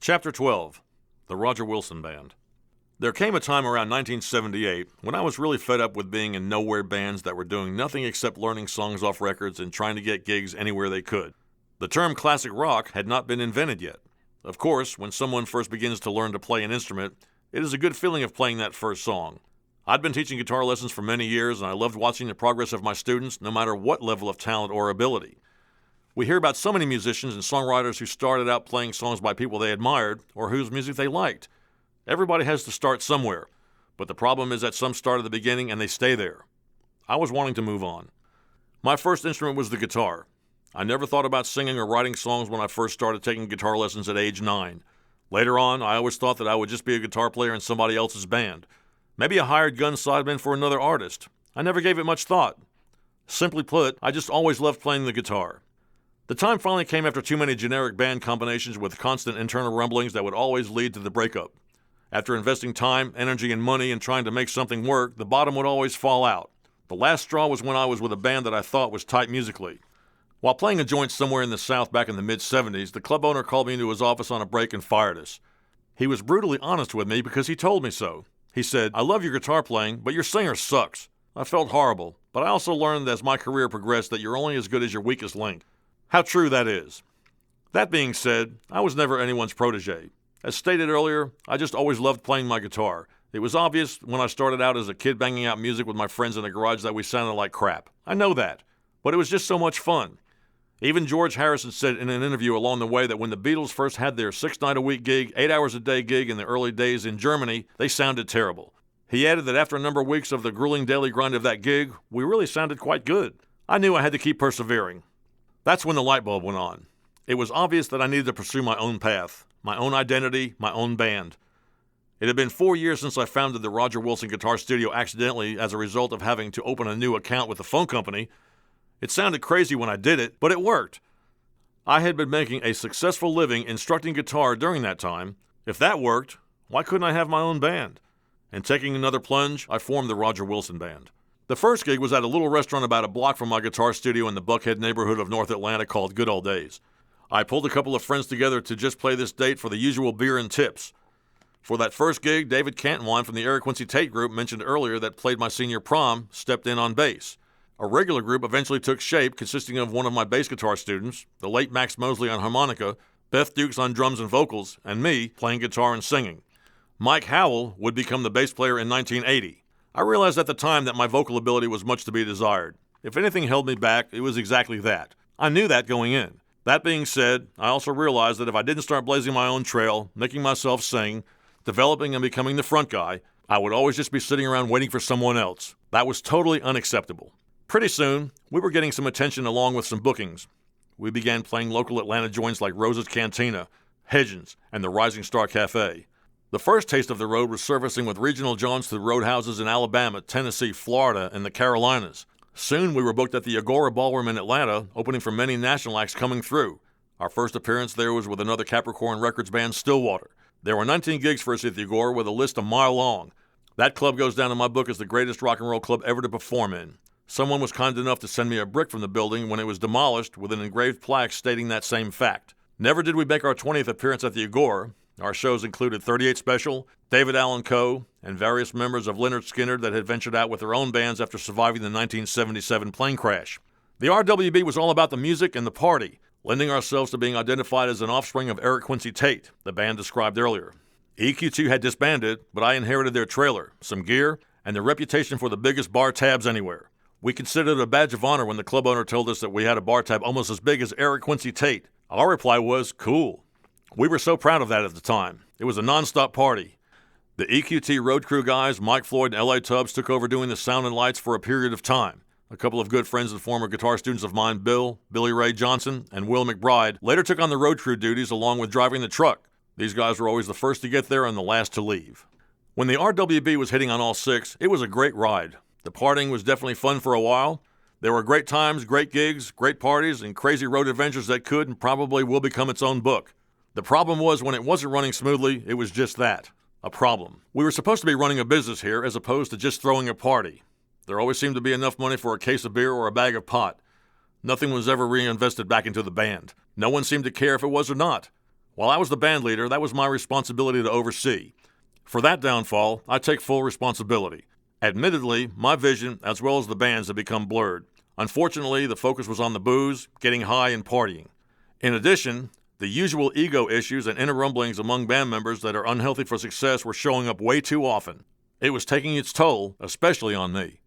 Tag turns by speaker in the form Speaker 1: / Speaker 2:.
Speaker 1: Chapter 12. The Roger Wilson Band. There came a time around 1978 when I was really fed up with being in nowhere bands that were doing nothing except learning songs off records and trying to get gigs anywhere they could. The term classic rock had not been invented yet. Of course, when someone first begins to learn to play an instrument, it is a good feeling of playing that first song. I'd been teaching guitar lessons for many years, and I loved watching the progress of my students, no matter what level of talent or ability. We hear about so many musicians and songwriters who started out playing songs by people they admired or whose music they liked. Everybody has to start somewhere, but the problem is that some start at the beginning and they stay there. I was wanting to move on. My first instrument was the guitar. I never thought about singing or writing songs when I first started taking guitar lessons at age 9. Later on, I always thought that I would just be a guitar player in somebody else's band. Maybe a hired gun sideman for another artist. I never gave it much thought. Simply put, I just always loved playing the guitar. The time finally came after too many generic band combinations with constant internal rumblings that would always lead to the breakup. After investing time, energy, and money in trying to make something work, the bottom would always fall out. The last straw was when I was with a band that I thought was tight musically. While playing a joint somewhere in the South back in the mid-'70s, the club owner called me into his office on a break and fired us. He was brutally honest with me because he told me so. He said, "I love your guitar playing, but your singer sucks." I felt horrible, but I also learned as my career progressed that you're only as good as your weakest link. How true that is. That being said, I was never anyone's protege. As stated earlier, I just always loved playing my guitar. It was obvious when I started out as a kid banging out music with my friends in the garage that we sounded like crap. I know that, but it was just so much fun. Even George Harrison said in an interview along the way that when the Beatles first had their 6-night-a-week gig, 8-hours-a-day gig in the early days in Germany, they sounded terrible. He added that after a number of weeks of the grueling daily grind of that gig, we really sounded quite good. I knew I had to keep persevering. That's when the light bulb went on. It was obvious that I needed to pursue my own path, my own identity, my own band. It had been 4 years since I founded the Roger Wilson Guitar Studio accidentally as a result of having to open a new account with the phone company. It sounded crazy when I did it, but it worked. I had been making a successful living instructing guitar during that time. If that worked, why couldn't I have my own band? And taking another plunge, I formed the Roger Wilson Band. The first gig was at a little restaurant about a block from my guitar studio in the Buckhead neighborhood of North Atlanta called Good Old Days. I pulled a couple of friends together to just play this date for the usual beer and tips. For that first gig, David Cantwine from the Eric Quincy Tate group mentioned earlier that played my senior prom stepped in on bass. A regular group eventually took shape, consisting of one of my bass guitar students, the late Max Mosley on harmonica, Beth Dukes on drums and vocals, and me playing guitar and singing. Mike Howell would become the bass player in 1980. I realized at the time that my vocal ability was much to be desired. If anything held me back, it was exactly that. I knew that going in. That being said, I also realized that if I didn't start blazing my own trail, making myself sing, developing and becoming the front guy, I would always just be sitting around waiting for someone else. That was totally unacceptable. Pretty soon, we were getting some attention along with some bookings. We began playing local Atlanta joints like Rose's Cantina, Hedgens, and the Rising Star Cafe. The first taste of the road was servicing with regional jaunts to roadhouses in Alabama, Tennessee, Florida, and the Carolinas. Soon we were booked at the Agora Ballroom in Atlanta, opening for many national acts coming through. Our first appearance there was with another Capricorn Records band, Stillwater. There were 19 gigs for us at the Agora with a list a mile long. That club goes down in my book as the greatest rock and roll club ever to perform in. Someone was kind enough to send me a brick from the building when it was demolished with an engraved plaque stating that same fact. Never did we make our 20th appearance at the Agora. Our shows included 38 Special, David Allen Coe, and various members of Lynyrd Skynyrd that had ventured out with their own bands after surviving the 1977 plane crash. The RWB was all about the music and the party, lending ourselves to being identified as an offspring of Eric Quincy Tate, the band described earlier. EQ2 had disbanded, but I inherited their trailer, some gear, and the reputation for the biggest bar tabs anywhere. We considered it a badge of honor when the club owner told us that we had a bar tab almost as big as Eric Quincy Tate. Our reply was, cool. We were so proud of that at the time. It was a non-stop party. The EQT road crew guys, Mike Floyd and L.A. Tubbs, took over doing the sound and lights for a period of time. A couple of good friends and former guitar students of mine, Billy Ray Johnson, and Will McBride, later took on the road crew duties along with driving the truck. These guys were always the first to get there and the last to leave. When the RWB was hitting on all six, it was a great ride. The partying was definitely fun for a while. There were great times, great gigs, great parties, and crazy road adventures that could and probably will become its own book. The problem was when it wasn't running smoothly, it was just that, a problem. We were supposed to be running a business here as opposed to just throwing a party. There always seemed to be enough money for a case of beer or a bag of pot. Nothing was ever reinvested back into the band. No one seemed to care if it was or not. While I was the band leader, that was my responsibility to oversee. For that downfall, I take full responsibility. Admittedly, my vision, as well as the band's, had become blurred. Unfortunately, the focus was on the booze, getting high, and partying. In addition, the usual ego issues and inner rumblings among band members that are unhealthy for success were showing up way too often. It was taking its toll, especially on me.